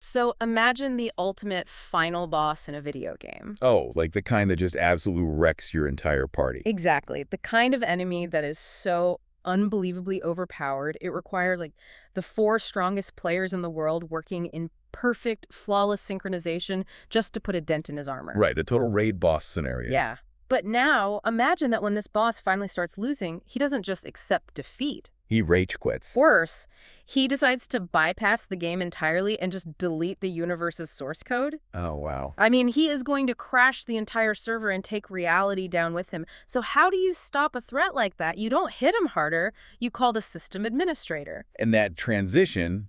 So imagine the ultimate final boss in a video game. Oh, like the kind that just absolutely wrecks your entire party. Exactly. The kind of enemy that is so unbelievably overpowered, it required like the four strongest players in the world working in perfect, flawless synchronization just to put a dent in his armor. Right, a total raid boss scenario. Yeah. But now, imagine that when this boss finally starts losing, he doesn't just accept defeat. He rage quits. Worse, he decides to bypass the game entirely and just delete the universe's source code. Oh, wow. I mean, he is going to crash the entire server and take reality down with him. So how do you stop a threat like that? You don't hit him harder. You call the system administrator. And that transition,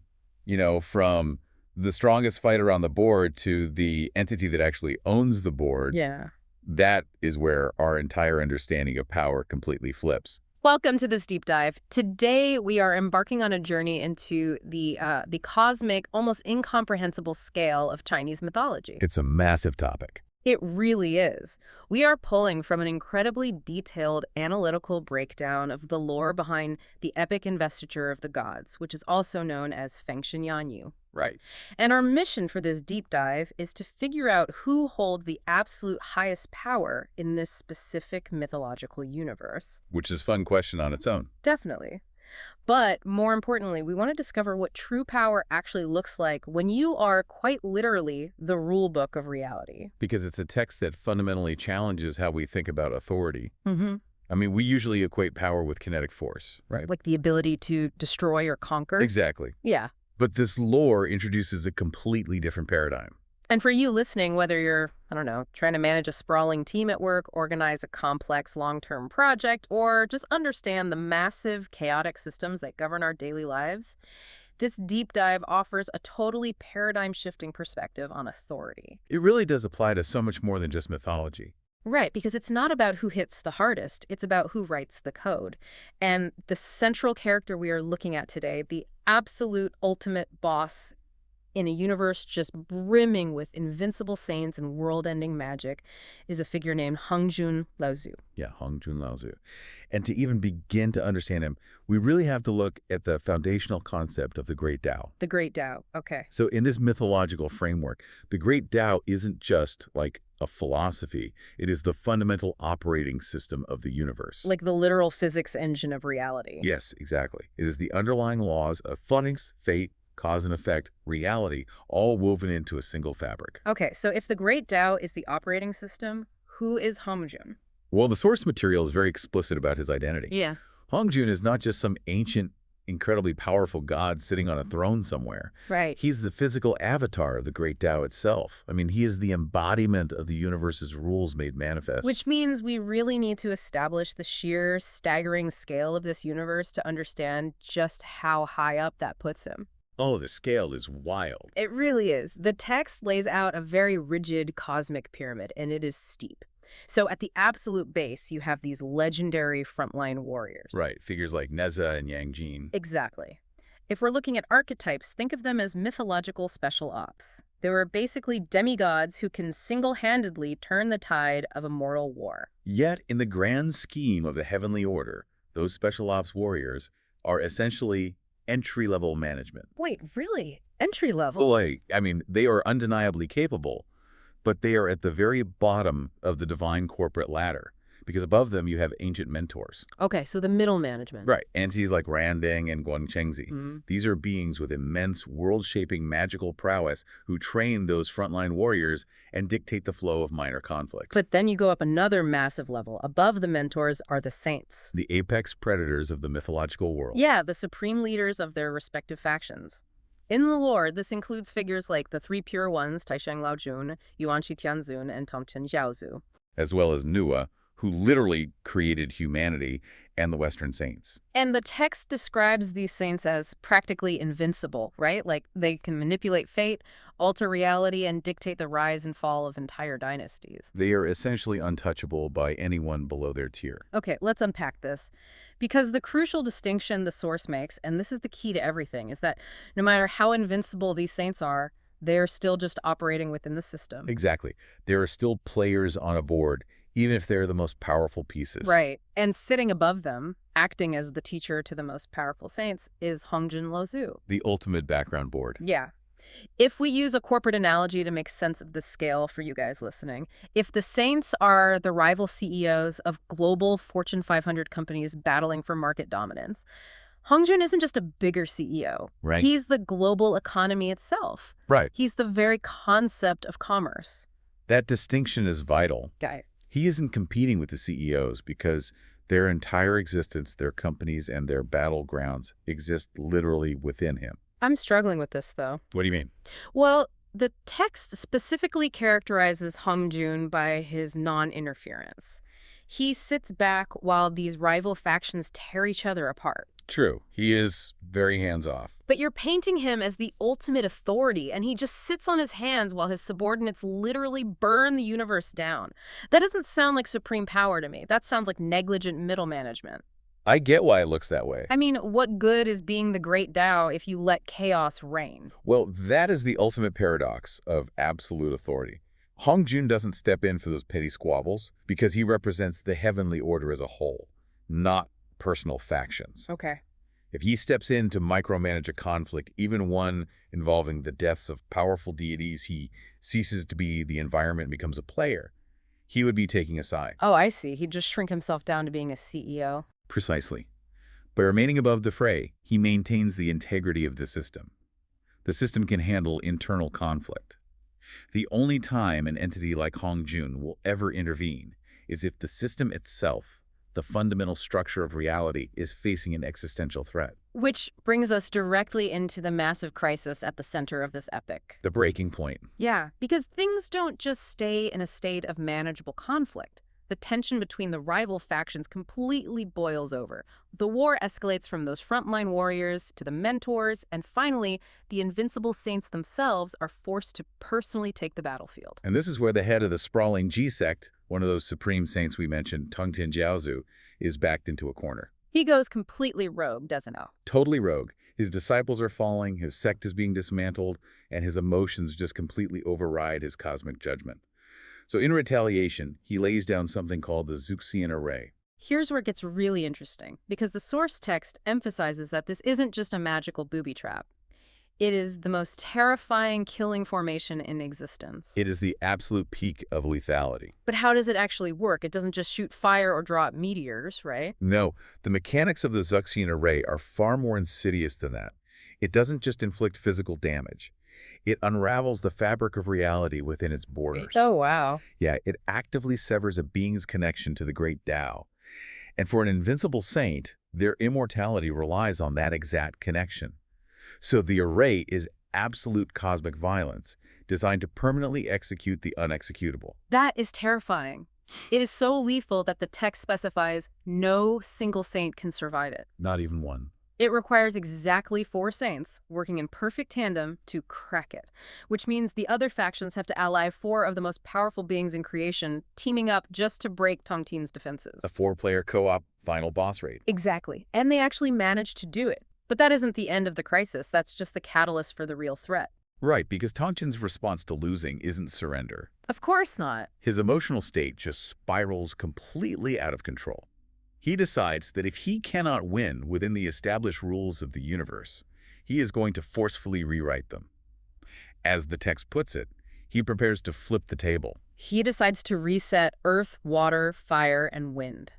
from the strongest fighter on the board to the entity that actually owns the board, Yeah. that is where our entire understanding of power completely flips. Welcome to this deep dive. Today, we are embarking on a journey into the cosmic, almost incomprehensible scale of Chinese mythology. It's a massive topic. It really is. We are pulling from an incredibly detailed analytical breakdown of the lore behind the epic investiture of the gods, which is also known as Fengshen Yanyi. Right. And our mission for this deep dive is to figure out who holds the absolute highest power in this specific mythological universe. Which is a fun question on its own. Definitely. But more importantly, we want to discover what true power actually looks like when you are quite literally the rule book of reality. Because it's a text that fundamentally challenges how we think about authority. Mm-hmm. I mean, we usually equate power with kinetic force, right? Like the ability to destroy or conquer. Exactly. Yeah. But this lore introduces a completely different paradigm. And for you listening, whether you're, trying to manage a sprawling team at work, organize a complex long-term project, or just understand the massive, chaotic systems that govern our daily lives, this deep dive offers a totally paradigm-shifting perspective on authority. It really does apply to so much more than just mythology. Right, because it's not about who hits the hardest, it's about who writes the code. And the central character we are looking at today, the absolute ultimate boss in a universe just brimming with invincible saints and world-ending magic, is a figure named Jun Lao Zu. Yeah, Jun Lao Zu. And to even begin to understand him, we really have to look at the foundational concept of the Great Dao. The Great Dao, okay. So in this mythological framework, the Great Dao isn't just like a philosophy. It is the fundamental operating system of the universe. Like the literal physics engine of reality. Yes, exactly. It is the underlying laws of phonics, fate, cause and effect, reality, all woven into a single fabric. Okay, so if the Great Dao is the operating system, who is Hongjun? Well, the source material is very explicit about his identity. Yeah. Hongjun is not just some ancient, incredibly powerful god sitting on a throne somewhere. Right. He's the physical avatar of the Great Dao itself. I mean, he is the embodiment of the universe's rules made manifest. Which means we really need to establish the sheer, staggering scale of this universe to understand just how high up that puts him. Oh, the scale is wild. It really is. The text lays out a very rigid cosmic pyramid, and it is steep. So at the absolute base, you have these legendary frontline warriors. Right, figures like Neza and Yang Jin. Exactly. If we're looking at archetypes, think of them as mythological special ops. They were basically demigods who can single-handedly turn the tide of a mortal war. Yet, in the grand scheme of the heavenly order, those special ops warriors are essentially entry-level management. Wait, really? Entry level? Well, I mean, they are undeniably capable, but they are at the very bottom of the divine corporate ladder, because above them you have ancient mentors. Okay, so the middle management. Right, entities like Randing and Guangchengzi. These are beings with immense, world-shaping magical prowess who train those frontline warriors and dictate the flow of minor conflicts. But then you go up another massive level. Above the mentors are the saints. The apex predators of the mythological world. Yeah, the supreme leaders of their respective factions. In the lore, this includes figures like the three pure ones, Tongtian Laojun, Yuanqi Tianzun, and Tongtian Laojun. As well as Nua, who literally created humanity, and the Western saints. And the text describes these saints as practically invincible, right? Like they can manipulate fate, alter reality, and dictate the rise and fall of entire dynasties. They are essentially untouchable by anyone below their tier. Okay, let's unpack this. Because the crucial distinction the source makes, and this is the key to everything, is that no matter how invincible these saints are, they're still just operating within the system. Exactly. There are still players on a board, even if they're the most powerful pieces. Right. And sitting above them, acting as the teacher to the most powerful saints, is Hongjun Lao Zu. The ultimate background board. Yeah. If we use a corporate analogy to make sense of the scale for you guys listening, if the saints are the rival CEOs of global Fortune 500 companies battling for market dominance, Hongjun isn't just a bigger CEO. Right. He's the global economy itself. Right. He's the very concept of commerce. That distinction is vital. Guy. He isn't competing with the CEOs because their entire existence, their companies, and their battlegrounds exist literally within him. I'm struggling with this, though. What do you mean? Well, the text specifically characterizes Hongjun by his non-interference. He sits back while these rival factions tear each other apart. True. He is very hands-off. But you're painting him as the ultimate authority, and he just sits on his hands while his subordinates literally burn the universe down. That doesn't sound like supreme power to me. That sounds like negligent middle management. I get why it looks that way. I mean, what good is being the Great Dao if you let chaos reign? Well, that is the ultimate paradox of absolute authority. Hongjun doesn't step in for those petty squabbles because he represents the heavenly order as a whole, not personal factions. Okay. If he steps in to micromanage a conflict, even one involving the deaths of powerful deities, he ceases to be the environment and becomes a player. He would be taking a side. Oh, I see. He'd just shrink himself down to being a CEO. Precisely. By remaining above the fray, he maintains the integrity of the system. The system can handle internal conflict. The only time an entity like Hongjun will ever intervene is if the system itself, the fundamental structure of reality, is facing an existential threat. Which brings us directly into the massive crisis at the center of this epic. The breaking point. Yeah, because things don't just stay in a state of manageable conflict. The tension between the rival factions completely boils over. The war escalates from those frontline warriors to the mentors, and finally, the invincible saints themselves are forced to personally take the battlefield. And this is where the head of the sprawling G-sect, one of those supreme saints we mentioned, Tongtian Laojun, is backed into a corner. He goes completely rogue, doesn't he? Totally rogue. His disciples are falling, his sect is being dismantled, and his emotions just completely override his cosmic judgment. So in retaliation, he lays down something called the Zuxian array. Here's where it gets really interesting, because the source text emphasizes that this isn't just a magical booby trap. It is the most terrifying killing formation in existence. It is the absolute peak of lethality. But how does it actually work? It doesn't just shoot fire or draw up meteors, right? No, the mechanics of the Zuxian array are far more insidious than that. It doesn't just inflict physical damage. It unravels the fabric of reality within its borders. Oh, wow. Yeah, it actively severs a being's connection to the Great Dao. And for an invincible saint, their immortality relies on that exact connection. So the array is absolute cosmic violence, designed to permanently execute the unexecutable. That is terrifying. It is so lethal that the text specifies no single saint can survive it. Not even one. It requires exactly 4 saints working in perfect tandem to crack it, which means the other factions have to ally 4 of the most powerful beings in creation, teaming up just to break Tongtian's defenses. A 4-player co-op final boss raid. Exactly. And they actually managed to do it. But that isn't the end of the crisis. That's just the catalyst for the real threat. Right, because Tongtian's response to losing isn't surrender. Of course not. His emotional state just spirals completely out of control. He decides that if he cannot win within the established rules of the universe, he is going to forcefully rewrite them. As the text puts it, he prepares to flip the table. He decides to reset earth, water, fire, and wind.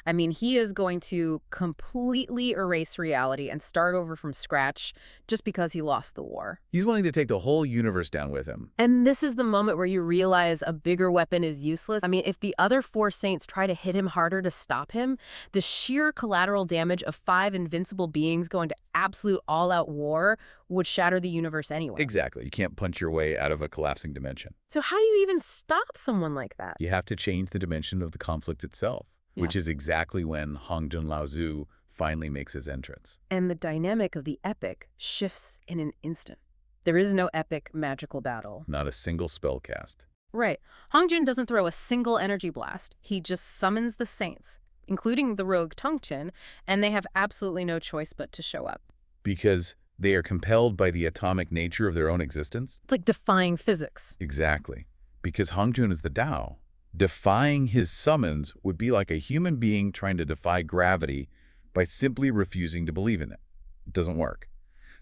I mean, he is going to completely erase reality and start over from scratch just because he lost the war. He's willing to take the whole universe down with him. And this is the moment where you realize a bigger weapon is useless. I mean, if the other 4 saints try to hit him harder to stop him, the sheer collateral damage of 5 invincible beings going to absolute all-out war would shatter the universe anyway. Exactly. You can't punch your way out of a collapsing dimension. So how do you even stop someone like that? You have to change the dimension of the conflict itself. Yeah. Which is exactly when Jun Lao Zu finally makes his entrance. And the dynamic of the epic shifts in an instant. There is no epic magical battle. Not a single spell cast. Right. Hongjun doesn't throw a single energy blast. He just summons the saints, including the rogue Tongtian, and they have absolutely no choice but to show up. Because they are compelled by the atomic nature of their own existence? It's like defying physics. Exactly. Because Hongjun is the Tao. Defying his summons would be like a human being trying to defy gravity by simply refusing to believe in it. It doesn't work.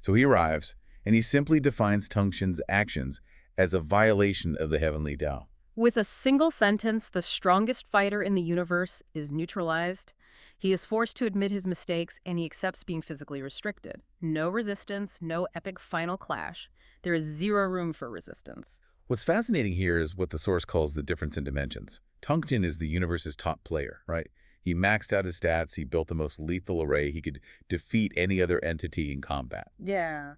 So he arrives, and he simply defines Tongtian's actions as a violation of the heavenly Dao. With a single sentence, the strongest fighter in the universe is neutralized. He is forced to admit his mistakes, and he accepts being physically restricted. No resistance, no epic final clash. There is zero room for resistance. What's fascinating here is what the source calls the difference in dimensions. Tongtian is the universe's top player, right? He maxed out his stats, he built the most lethal array, he could defeat any other entity in combat. Yeah.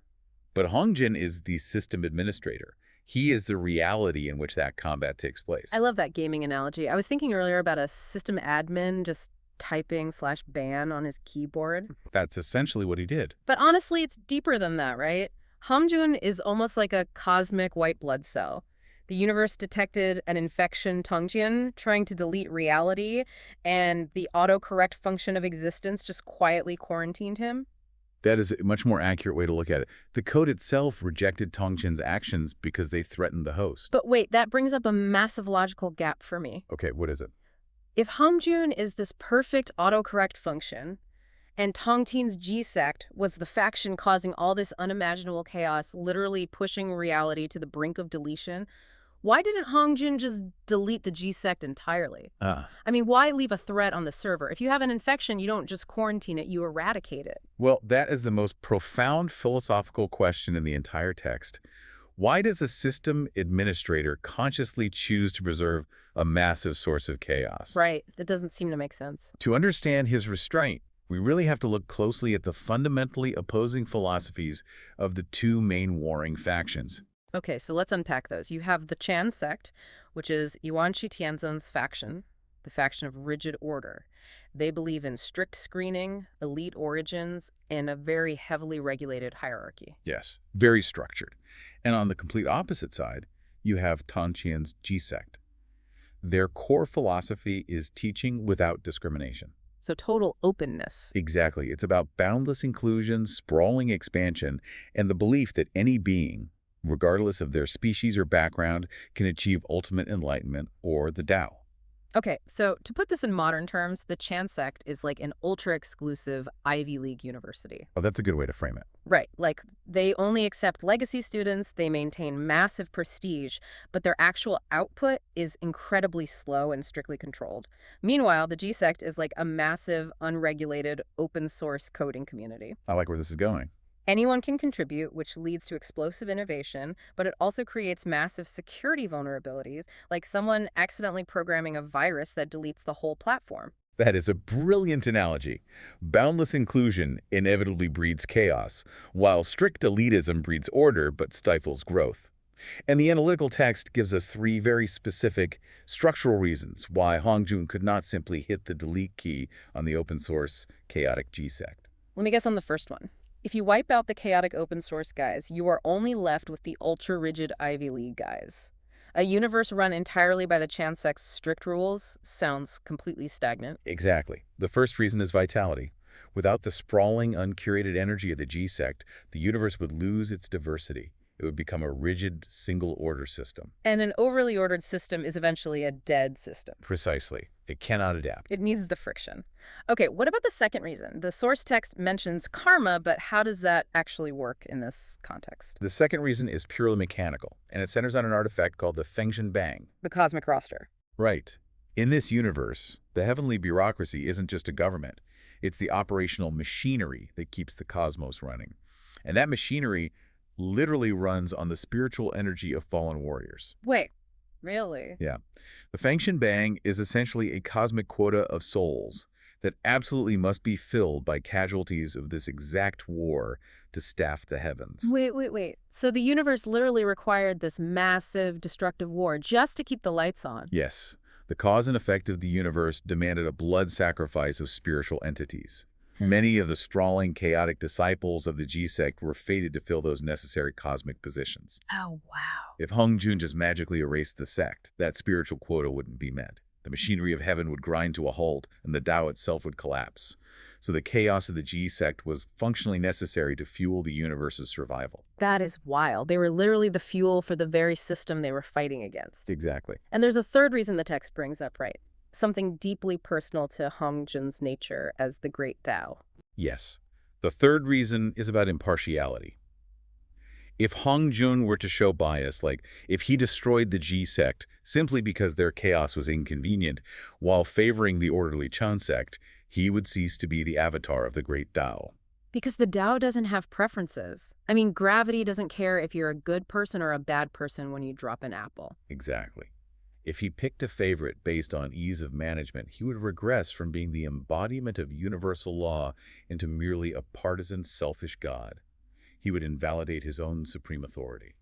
But Hongjun is the system administrator. He is the reality in which that combat takes place. I love that gaming analogy. I was thinking earlier about a system admin just typing/ban on his keyboard. That's essentially what he did. But honestly, it's deeper than that, right? Hongjun is almost like a cosmic white blood cell. The universe detected an infection Tongtian trying to delete reality, and the autocorrect function of existence just quietly quarantined him. That is a much more accurate way to look at it. The code itself rejected Tongtian's actions because they threatened the host. But wait, that brings up a massive logical gap for me. Okay, what is it? If Hongjun is this perfect autocorrect function, and Tongtian's G-sect was the faction causing all this unimaginable chaos, literally pushing reality to the brink of deletion, why didn't Hongjun just delete the G-sect entirely? I mean, why leave a threat on the server? If you have an infection, you don't just quarantine it, you eradicate it. Well, that is the most profound philosophical question in the entire text. Why does a system administrator consciously choose to preserve a massive source of chaos? Right. That doesn't seem to make sense. To understand his restraint, we really have to look closely at the fundamentally opposing philosophies of the two main warring factions. Okay, so let's unpack those. You have the Chan sect, which is Yuanqi Tianzong's faction, the faction of rigid order. They believe in strict screening, elite origins, and a very heavily regulated hierarchy. Yes, very structured. And on the complete opposite side, you have Tongtian's G-sect. Their core philosophy is teaching without discrimination. So total openness. Exactly. It's about boundless inclusion, sprawling expansion, and the belief that any being, regardless of their species or background, can achieve ultimate enlightenment or the Tao. Okay, so to put this in modern terms, the Chan sect is like an ultra-exclusive Ivy League university. Oh, that's a good way to frame it. Right, like they only accept legacy students, they maintain massive prestige, but their actual output is incredibly slow and strictly controlled. Meanwhile, the G-sect is like a massive, unregulated, open-source coding community. I like where this is going. Anyone can contribute, which leads to explosive innovation, but it also creates massive security vulnerabilities, like someone accidentally programming a virus that deletes the whole platform. That is a brilliant analogy. Boundless inclusion inevitably breeds chaos, while strict elitism breeds order but stifles growth. And the analytical text gives us three very specific structural reasons why Hongjun could not simply hit the delete key on the open-source chaotic G-sect. Let me guess on the first one. If you wipe out the chaotic open source guys, you are only left with the ultra-rigid Ivy League guys. A universe run entirely by the Chan sect's strict rules sounds completely stagnant. Exactly. The first reason is vitality. Without the sprawling, uncurated energy of the G-sect, the universe would lose its diversity. It would become a rigid, single-order system. And an overly ordered system is eventually a dead system. Precisely. It cannot adapt. It needs the friction. Okay, what about the second reason? The source text mentions karma, but how does that actually work in this context? The second reason is purely mechanical, and it centers on an artifact called the Fengshen Bang. The cosmic roster. Right. In this universe, the heavenly bureaucracy isn't just a government. It's the operational machinery that keeps the cosmos running. And that machinery literally runs on the spiritual energy of fallen warriors. Wait, really? Yeah. The Fengshen Bang is essentially a cosmic quota of souls that absolutely must be filled by casualties of this exact war to staff the heavens. Wait. So the universe literally required this massive, destructive war just to keep the lights on? Yes. The cause and effect of the universe demanded a blood sacrifice of spiritual entities. Many of the sprawling, chaotic disciples of the G-sect were fated to fill those necessary cosmic positions. Oh, wow. If Hongjun just magically erased the sect, that spiritual quota wouldn't be met. The machinery of heaven would grind to a halt, and the Tao itself would collapse. So the chaos of the G-sect was functionally necessary to fuel the universe's survival. That is wild. They were literally the fuel for the very system they were fighting against. Exactly. And there's a third reason the text brings up, right? Something deeply personal to Hongjun's nature as the Great Dao. Yes. The third reason is about impartiality. If Hongjun were to show bias, like if he destroyed the Ji sect simply because their chaos was inconvenient, while favoring the orderly Chan sect, he would cease to be the avatar of the Great Dao. Because the Tao doesn't have preferences. I mean, gravity doesn't care if you're a good person or a bad person when you drop an apple. Exactly. If he picked a favorite based on ease of management, he would regress from being the embodiment of universal law into merely a partisan, selfish god. He would invalidate his own supreme authority.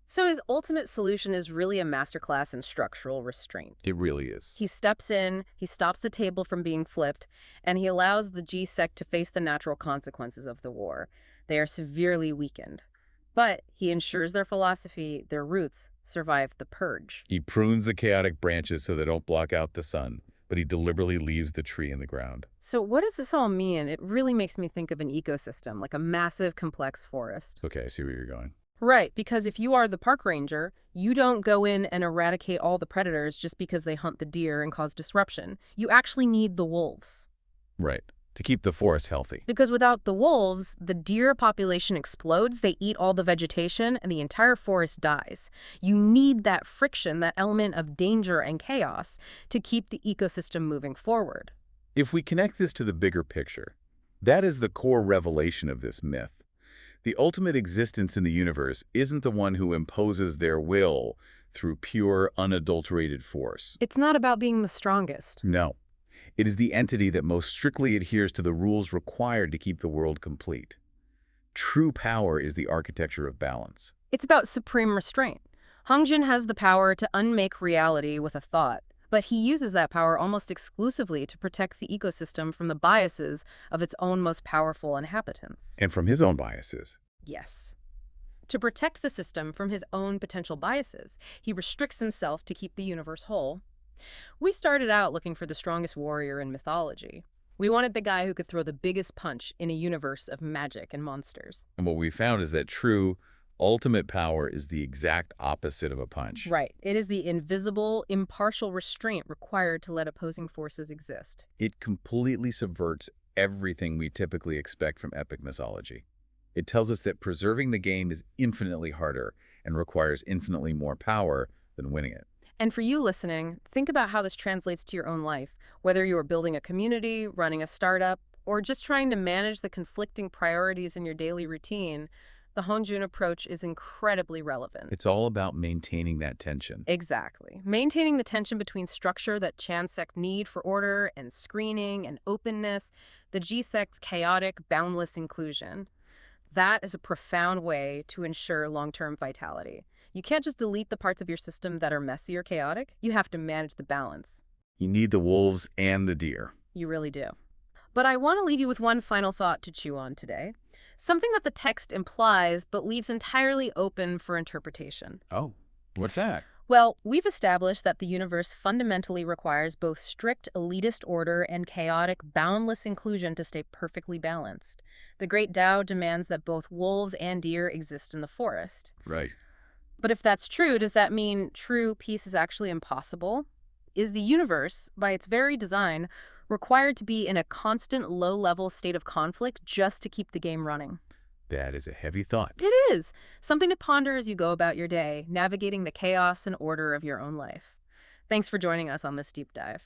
So his ultimate solution is really a masterclass in structural restraint. It really is. He steps in, he stops the table from being flipped, and he allows the G sect to face the natural consequences of the war. They are severely weakened. But he ensures their philosophy, their roots, survive the purge. He prunes the chaotic branches so they don't block out the sun, but he deliberately leaves the tree in the ground. So what does this all mean? It really makes me think of an ecosystem, like a massive, complex forest. Okay, I see where you're going. Right, because if you are the park ranger, you don't go in and eradicate all the predators just because they hunt the deer and cause disruption. You actually need the wolves. Right, to keep the forest healthy. Because without the wolves, the deer population explodes, they eat all the vegetation, and the entire forest dies. You need that friction, that element of danger and chaos, to keep the ecosystem moving forward. If we connect this to the bigger picture, that is the core revelation of this myth. The ultimate existence in the universe isn't the one who imposes their will through pure, unadulterated force. It's not about being the strongest. No. It is the entity that most strictly adheres to the rules required to keep the world complete. True power is the architecture of balance. It's about supreme restraint. Hongjun has the power to unmake reality with a thought, but he uses that power almost exclusively to protect the ecosystem from the biases of its own most powerful inhabitants. And from his own biases. Yes. To protect the system from his own potential biases, he restricts himself to keep the universe whole. We started out looking for the strongest warrior in mythology. We wanted the guy who could throw the biggest punch in a universe of magic and monsters. And what we found is that true, ultimate power is the exact opposite of a punch. Right. It is the invisible, impartial restraint required to let opposing forces exist. It completely subverts everything we typically expect from epic mythology. It tells us that preserving the game is infinitely harder and requires infinitely more power than winning it. And for you listening, think about how this translates to your own life, whether you are building a community, running a startup, or just trying to manage the conflicting priorities in your daily routine. The Hongjun approach is incredibly relevant. It's all about maintaining that tension. Exactly. Maintaining the tension between structure that Chan sect need for order and screening and openness, the G sect's chaotic, boundless inclusion. That is a profound way to ensure long-term vitality. You can't just delete the parts of your system that are messy or chaotic. You have to manage the balance. You need the wolves and the deer. You really do. But I want to leave you with one final thought to chew on today. Something that the text implies but leaves entirely open for interpretation. Oh, what's that? Well, we've established that the universe fundamentally requires both strict elitist order and chaotic, boundless inclusion to stay perfectly balanced. The Great Dao demands that both wolves and deer exist in the forest. Right. But if that's true, does that mean true peace is actually impossible? Is the universe, by its very design, required to be in a constant low-level state of conflict just to keep the game running? That is a heavy thought. It is. Something to ponder as you go about your day, navigating the chaos and order of your own life. Thanks for joining us on this deep dive.